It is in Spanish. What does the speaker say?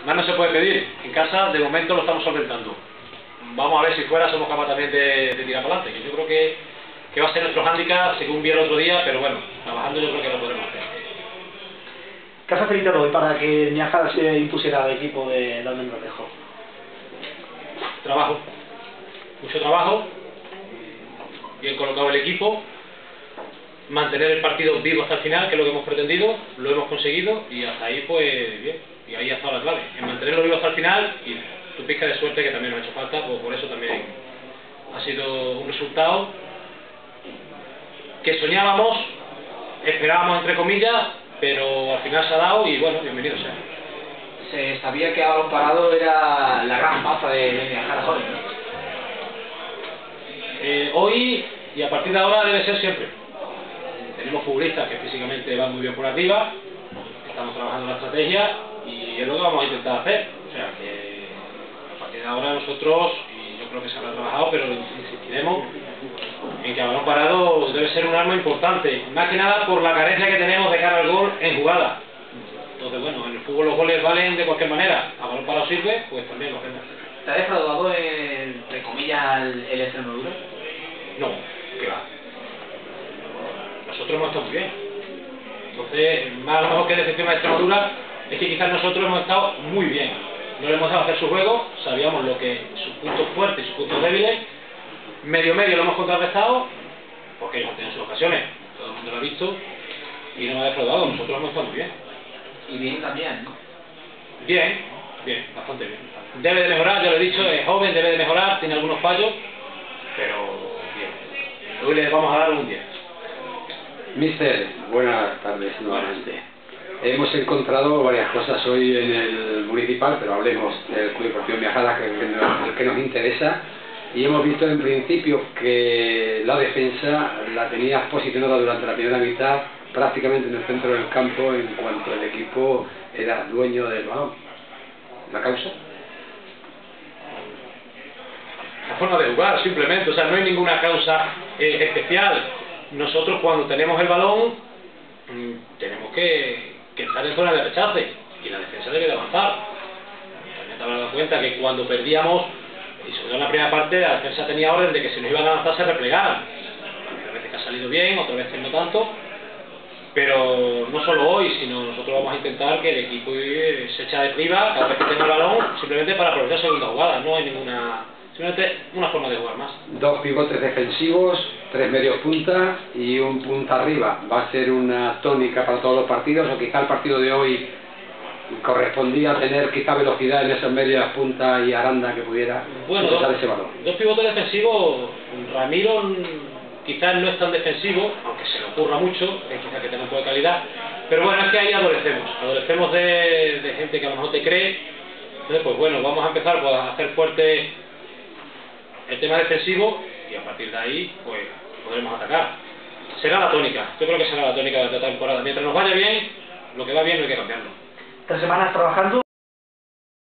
Más no se puede pedir. En casa, de momento, lo estamos solventando. Vamos a ver si fuera somos capaces también de tirar para adelante. Que yo creo que va a ser nuestro hándicap, según vi el otro día, pero bueno, trabajando yo creo que lo podremos hacer. ¿Qué ha facilitado hoy para que Miajada se impusiera al equipo de Almendralejo? Trabajo. Mucho trabajo. Bien colocado el equipo. Mantener el partido vivo hasta el final, que es lo que hemos pretendido, lo hemos conseguido y hasta ahí pues bien, y ahí ha estado la clave, en mantenerlo vivo hasta el final y tu pizca de suerte que también nos ha hecho falta, pues por eso también ha sido un resultado que soñábamos, esperábamos entre comillas, pero al final se ha dado y bueno, bienvenido sea. Se sabía que a balón parado era la gran baza de Miajada hoy, ¿no? Hoy y a partir de ahora debe ser siempre. Tenemos futbolistas que físicamente van muy bien por arriba, estamos trabajando en la estrategia y es lo que vamos a intentar hacer. O sea que a partir de ahora nosotros, y yo creo que se habrá trabajado, pero insistiremos en que a balón parado debe ser un arma importante, más que nada por la carencia que tenemos de cara al gol en jugada. Entonces bueno, en el fútbol los goles valen de cualquier manera, a balón parado sirve, pues también lo hacemos. ¿Te ha defraudado, entre comillas, el Extremadura? No, que va. Nosotros hemos estado muy bien. Entonces, más a lo mejor que decepción a Extremadura es que quizás nosotros hemos estado muy bien. No le hemos dado hacer su juego, sabíamos lo que sus puntos fuertes y sus puntos débiles. Medio lo hemos contrarrestado, porque ellos han tenido sus ocasiones, todo el mundo lo ha visto, y no me ha defraudado. Nosotros hemos estado muy bien. Y bien también, ¿no? Bien, bastante bien. Debe de mejorar, ya lo he dicho, es joven, debe de mejorar, tiene algunos fallos, pero bien. Hoy le vamos a dar un 10. Mister, buenas tardes nuevamente. Hemos encontrado varias cosas hoy en el municipal, pero hablemos del Club Deportivo Miajada, que es el que nos interesa. Y hemos visto en principio que la defensa la tenías posicionada durante la primera mitad prácticamente en el centro del campo en cuanto el equipo era dueño del balón. ¿La causa? La forma de jugar, simplemente, o sea, no hay ninguna causa especial. Nosotros cuando tenemos el balón tenemos que estar en zona de rechace y la defensa debe de avanzar. También te habrás dado cuenta que cuando perdíamos, y sobre todo en la primera parte, la defensa tenía orden de que si nos iban a avanzar se replegaran. A veces que ha salido bien, otras veces no tanto, pero no solo hoy, sino nosotros vamos a intentar que el equipo se eche de arriba cada vez que tenga el balón, simplemente para aprovechar segunda jugada. No hay ninguna... simplemente una forma de jugar más. 2 pivotes defensivos, 3 medios punta y un punta arriba. ¿Va a ser una tónica para todos los partidos o quizá el partido de hoy correspondía a tener quizá velocidad en esas medias punta y Aranda que pudiera usar ese balón? 2 pivotes defensivos. Ramiro quizás no es tan defensivo, aunque se le ocurra mucho, quizás que tenga un poco de calidad, pero bueno, es que ahí adolecemos de gente que a lo mejor te cree. Entonces pues bueno, vamos a empezar pues, a hacer fuerte el tema defensivo y a partir de ahí pues podremos atacar. Será la tónica, yo creo que será la tónica de esta temporada. Mientras nos vaya bien, lo que va bien no hay que cambiarlo. 3 semanas trabajando